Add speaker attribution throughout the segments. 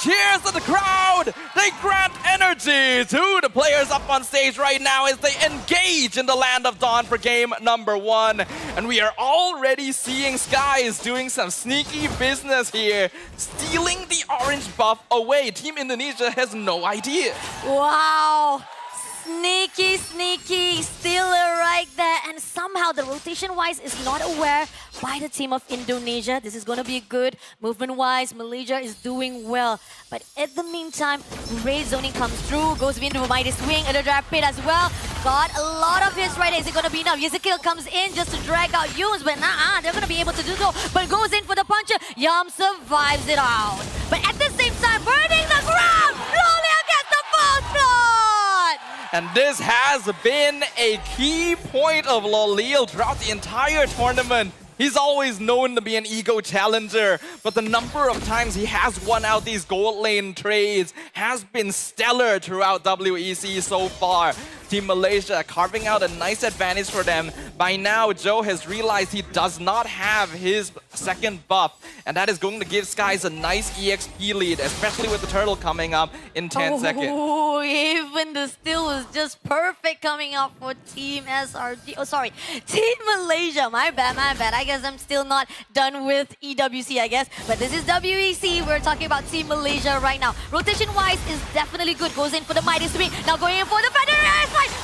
Speaker 1: cheers of the crowd, they grant energy to the players up on stage right now as they engage in the Land of Dawn for game number 1. And we are already seeing Skies doing some sneaky business here, stealing the orange buff away. Team Indonesia has no idea.
Speaker 2: Wow. Sneaky, stealer right there. And somehow the rotation-wise is not aware by the team of Indonesia. This is going to be good. Movement-wise, Malaysia is doing well. But at the meantime, Ray zoning comes through, goes into a mighty swing, and a drag pit as well. Got a lot of hits right there. Is it going to be enough? Ezekiel comes in just to drag out Yums, but they're going to be able to do so. But goes in for the puncher. Yum survives it out. But at the same time, burning the ground! Loleo gets the first blood!
Speaker 1: And this has been a key point of Loleo throughout the entire tournament. He's always known to be an ego challenger, but the number of times he has won out these gold lane trades has been stellar throughout WEC so far. Team Malaysia carving out a nice advantage for them. By now, Joe has realized he does not have his second buff, and that is going to give Skies a nice EXP lead, especially with the turtle coming up in 10 seconds.
Speaker 2: Oh, even the steal was just perfect coming up for Team SRG. Oh, sorry, Team Malaysia. My bad. I guess I'm still not done with EWC, I guess. But this is WEC. We're talking about Team Malaysia right now. Rotation-wise is definitely good. Goes in for the mighty swing. Now going in for the Federer.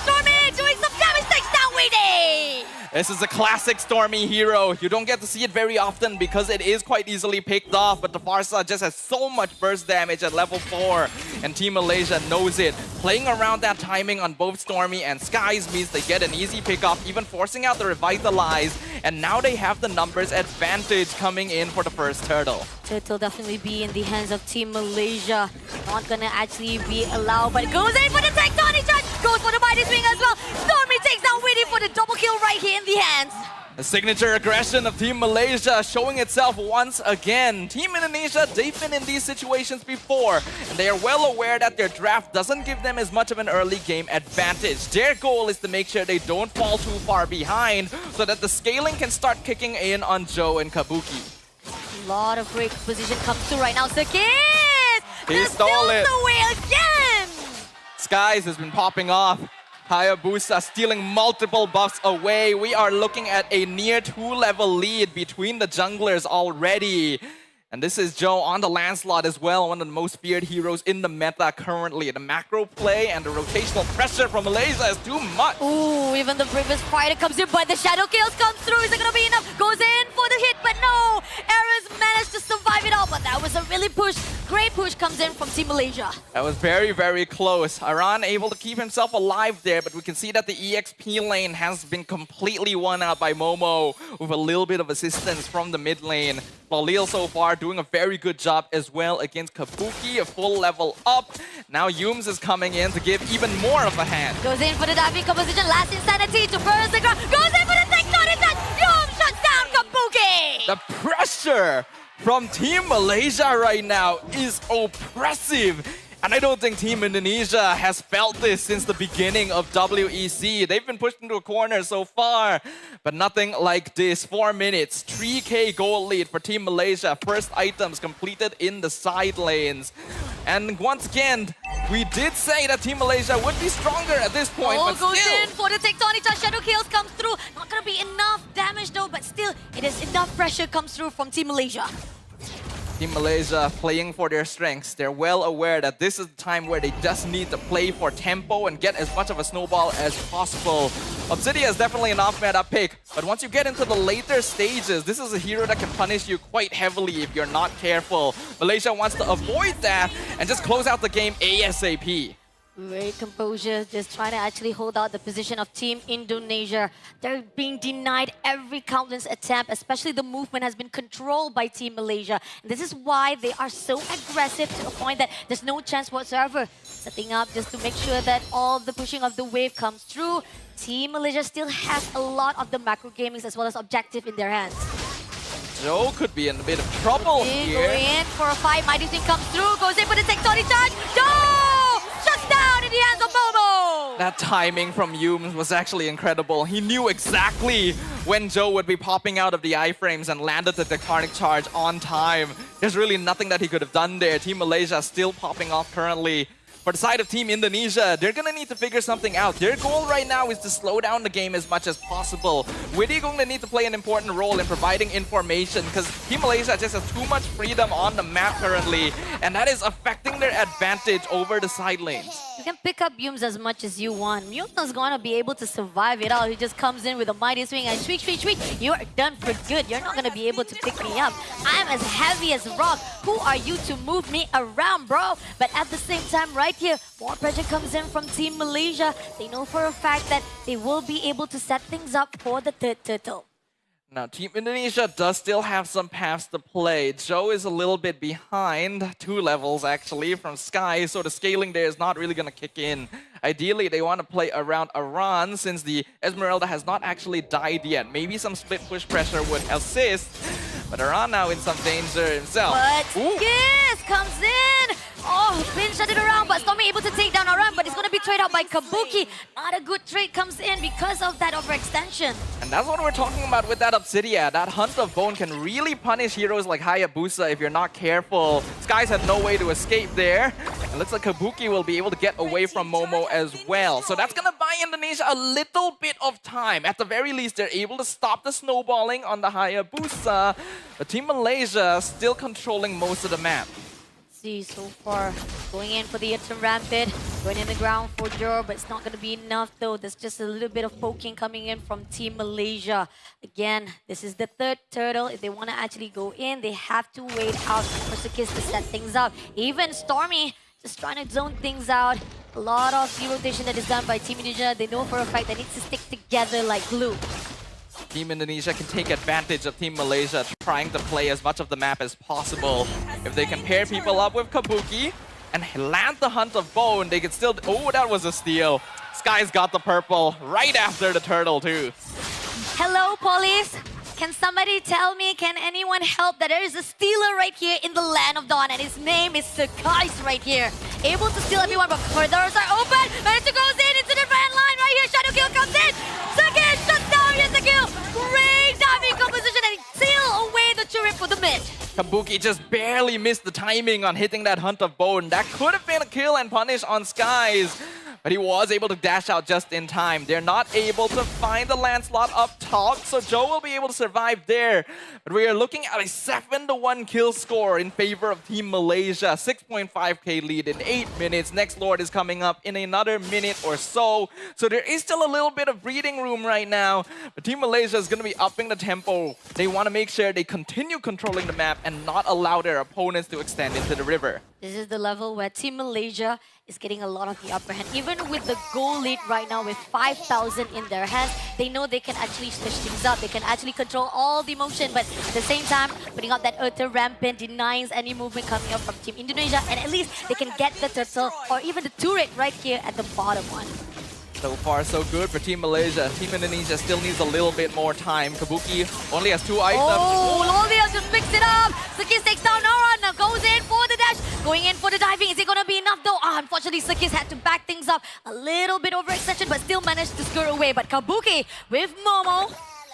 Speaker 2: Stormy doing some damage, takes down Weedy!
Speaker 1: This is a classic Stormy hero. You don't get to see it very often because it is quite easily picked off, but the Farsa just has so much burst damage at level 4, and Team Malaysia knows it. Playing around that timing on both Stormy and Skies means they get an easy pick-off, even forcing out the Revitalize, and now they have the numbers advantage coming in for the first turtle.
Speaker 2: Turtle definitely be in the hands of Team Malaysia. Not gonna actually be allowed, but it goes in for the tectonic charge, goes for the mighty swing as well. Stormy takes down Weedy for the double kill right here in the hands.
Speaker 1: The signature aggression of Team Malaysia showing itself once again. Team Indonesia, they've been in these situations before, and they are well aware that their draft doesn't give them as much of an early game advantage. Their goal is to make sure they don't fall too far behind so that the scaling can start kicking in on Joe and Kabuki.
Speaker 2: A lot of great position comes through right now. Sakis!
Speaker 1: He stole it.
Speaker 2: Away again!
Speaker 1: Skies has been popping off. Hayabusa stealing multiple buffs away. We are looking at a near 2-level lead between the junglers already. And this is Joe on the Lancelot as well, one of the most feared heroes in the meta currently. The macro play and the rotational pressure from Malaysia is too much.
Speaker 2: Ooh, even the Bravest Fighter comes in, but the Shadow Kills comes through. Is it going to be enough? Goes in for the hit, but no! Ares managed to survive it all, but that was a really great push comes in from Team Malaysia.
Speaker 1: That was very, very close. Aran able to keep himself alive there, but we can see that the EXP lane has been completely won out by Momo with a little bit of assistance from the mid lane. Loleo so far doing a very good job as well against Kabuki, a full level up. Now Yums is coming in to give even more of a hand.
Speaker 2: Goes in for the diving composition, last insanity to burst the ground. Goes in for the tectonic touch. Yums shuts down Kabuki.
Speaker 1: The pressure from Team Malaysia right now is oppressive. And I don't think Team Indonesia has felt this since the beginning of WEC. They've been pushed into a corner so far, but nothing like this. 4 minutes, 3K gold lead for Team Malaysia. First items completed in the side lanes. And once again, we did say that Team Malaysia would be stronger at this point, but
Speaker 2: goes
Speaker 1: still.
Speaker 2: in for the tectonic touch. Shadow Kills comes through. Not gonna be enough damage though, but still, it is enough pressure comes through from Team Malaysia.
Speaker 1: Team Malaysia playing for their strengths. They're well aware that this is the time where they just need to play for tempo and get as much of a snowball as possible. Obsidia is definitely an off-meta pick, but once you get into the later stages, this is a hero that can punish you quite heavily if you're not careful. Malaysia wants to avoid that and just close out the game ASAP.
Speaker 2: Great composure, just trying to actually hold out the position of Team Indonesia. They're being denied every countless attempt, especially the movement has been controlled by Team Malaysia. And this is why they are so aggressive to a point that there's no chance whatsoever. Setting up just to make sure that all the pushing of the wave comes through. Team Malaysia still has a lot of the macro gamings as well as objective in their hands.
Speaker 1: Joe could be in a bit of trouble here.
Speaker 2: Going in for a fight, mighty swing comes through, goes in for the tectonic charge. Joe! Shuts down in the hands of Momo!
Speaker 1: That timing from Humes was actually incredible. He knew exactly when Joe would be popping out of the iframes and landed the tectonic charge on time. There's really nothing that he could have done there. Team Malaysia still popping off currently. For the side of Team Indonesia, they're gonna need to figure something out. Their goal right now is to slow down the game as much as possible. Witty going to need to play an important role in providing information because Team Malaysia just has too much freedom on the map currently, and that is affecting their advantage over the side lanes.
Speaker 2: You can pick up Humes as much as you want. Mutan's gonna be able to survive it out. He just comes in with a mighty swing and shriek, shriek, shriek. You're done for good. You're not gonna be able to pick me up. I'm as heavy as rock. Who are you to move me around, bro? But at the same time, right here, more pressure comes in from Team Malaysia. They know for a fact that they will be able to set things up for the third turtle.
Speaker 1: Now, Team Indonesia does still have some paths to play. Joe is a little bit behind, 2 levels actually, from Sky, so the scaling there is not really going to kick in. Ideally, they want to play around Aran since the Esmeralda has not actually died yet. Maybe some split push pressure would assist, but Aran now in some danger himself.
Speaker 2: But Yes comes in! Oh, Bin shut it around, but Stormy able to take down Aran, but it's going to be traded out by Kabuki. Not a good trade comes in because of that overextension.
Speaker 1: And that's what we're talking about with that Obsidia. That Hunt of Bone can really punish heroes like Hayabusa if you're not careful. Skies have no way to escape there. And looks like Kabuki will be able to get away from Momo as well. So that's going to buy Indonesia a little bit of time. At the very least, they're able to stop the snowballing on the Hayabusa. But Team Malaysia still controlling most of the map.
Speaker 2: See, so far, going in for the Rampant, going in the ground for Jor, but it's not going to be enough though. There's just a little bit of poking coming in from Team Malaysia. Again, this is the third turtle. If they want to actually go in, they have to wait out for Sakis to set things up. Even Stormy just trying to zone things out. A lot of the rotation that is done by Team Indonesia. They know for a fact they need to stick together like glue.
Speaker 1: Team Indonesia can take advantage of Team Malaysia trying to play as much of the map as possible. If they can pair people up with Kabuki and land the Hunt of Bone, they can still... Oh, that was a steal. Sky's got the purple right after the turtle too.
Speaker 2: Hello, police. Can somebody tell me, can anyone help that there is a stealer right here in the Land of Dawn and his name is Sakais right here. Able to steal everyone, but corridors are open. Managed goes in into the van line right here. Shadow kill comes in. Sakais shuts down Yasukill. Great diving composition and seal away the turret for the mid.
Speaker 1: Kabuki just barely missed the timing on hitting that Hunt of Bone. That could have been a kill and punish on Skies. But he was able to dash out just in time. They're not able to find the land slot up top, so Joe will be able to survive there. But we are looking at a 7-1 kill score in favor of Team Malaysia. 6.5k lead in 8 minutes. Next Lord is coming up in another minute or so. So there is still a little bit of breathing room right now. But Team Malaysia is going to be upping the tempo. They want to make sure they continue controlling the map and not allow their opponents to extend into the river.
Speaker 2: This is the level where Team Malaysia is getting a lot of the upper hand. Even with the goal lead right now with 5,000 in their hands, they know they can actually switch things up. They can actually control all the motion, but at the same time, putting out that Rampant denies any movement coming up from Team Indonesia, and at least they can get the turtle or even the turret right here at the bottom one.
Speaker 1: So far, so good for Team Malaysia. Team Indonesia still needs a little bit more time. Kabuki only has 2 items.
Speaker 2: Oh, Lolvia just picks it up. Sakis takes down Aran, now goes in for the dash. Going in for the diving. Is it going to be enough though? Unfortunately, Sakis had to back things up. A little bit overextension, but still managed to skirt away. But Kabuki with Momo.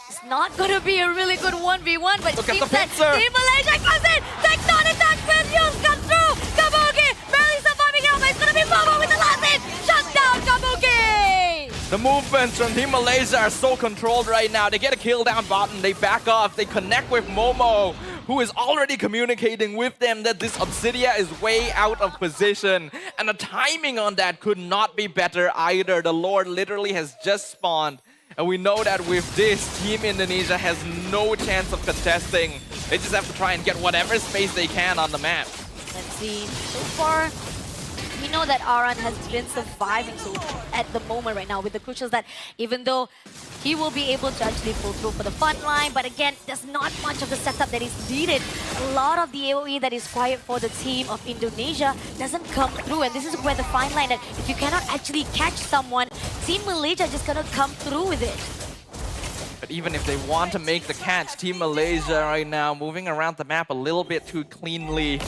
Speaker 2: It's not going to be a really good 1v1, but it seems that Team Malaysia comes in. Takes on attack with Yus comes through. Kabuki barely surviving out, but it's going to be Momo with the last hit. Shut down Kabuki.
Speaker 1: The movements from Team Malaysia are so controlled right now. They get a kill down bottom, they back off, they connect with Momo, who is already communicating with them that this Obsidia is way out of position. And the timing on that could not be better either. The Lord literally has just spawned. And we know that with this, Team Indonesia has no chance of contesting. They just have to try and get whatever space they can on the map.
Speaker 2: Let's see. So far, we know that Aran has been surviving at the moment right now with the crucials that even though he will be able to actually pull through for the front line, but again, there's not much of the setup that is needed. A lot of the AoE that is required for the team of Indonesia doesn't come through, and this is where the fine line that if you cannot actually catch someone, Team Malaysia just gonna come through with it.
Speaker 1: But even if they want to make the catch, Team Malaysia right now moving around the map a little bit too cleanly.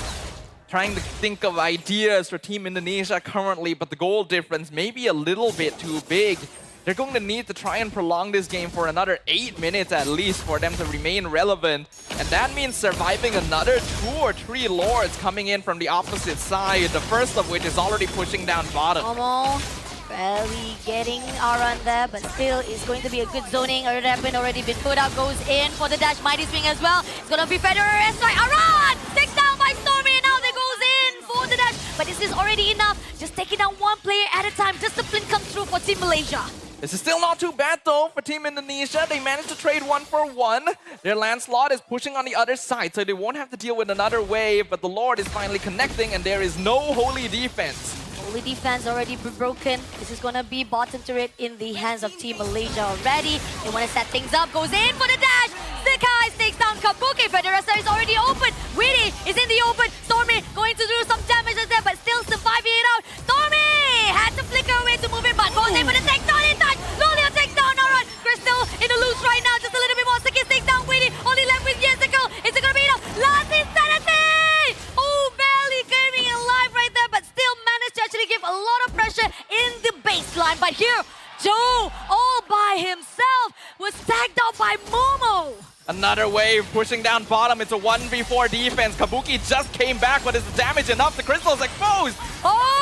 Speaker 1: trying to think of ideas for Team Indonesia currently, but the goal difference may be a little bit too big. They're going to need to try and prolong this game for another 8 minutes at least for them to remain relevant. And that means surviving another 2 or 3 Lords coming in from the opposite side, the first of which is already pushing down bottom.
Speaker 2: Momo barely getting Aran there, but still it's going to be a good zoning. A weapon already been put up, goes in for the dash. Mighty Swing as well. It's going to be Federer and strike. Aran takes down by Stormy, and now they goes in for the dash. But this is already enough. Just taking down one player at a time. Discipline comes through for Team Malaysia.
Speaker 1: This is still not too bad though for Team Indonesia. They managed to trade 1 for 1. Their Lancelot is pushing on the other side, so they won't have to deal with another wave. But the Lord is finally connecting, and there is no holy defense.
Speaker 2: Holy defense already broken. This is gonna be bottom turret in the hands of Team Malaysia already. They want to set things up. Goes in for the dash. Stickeyes takes down Kabuki. Federer is already open. Weedy is in the open. Stormy going to do some damage there, but still surviving it out. Stormy had to flicker away to move it, but goes in for the takedown in touch. Lolio takes down Aran. Crystal in the loose right now. Just a little bit more. Sticky takes down Weedy. Only left with Yesico. Is it gonna be enough? Last insanity! Oh, barely getting alive right there, but still managed to actually give a lot of pressure in the baseline. But here, Joe, all by himself, was tagged out by Momo.
Speaker 1: Another wave pushing down bottom. It's a 1v4 defense. Kabuki just came back, but is the damage enough? The Crystal is exposed.
Speaker 2: Oh!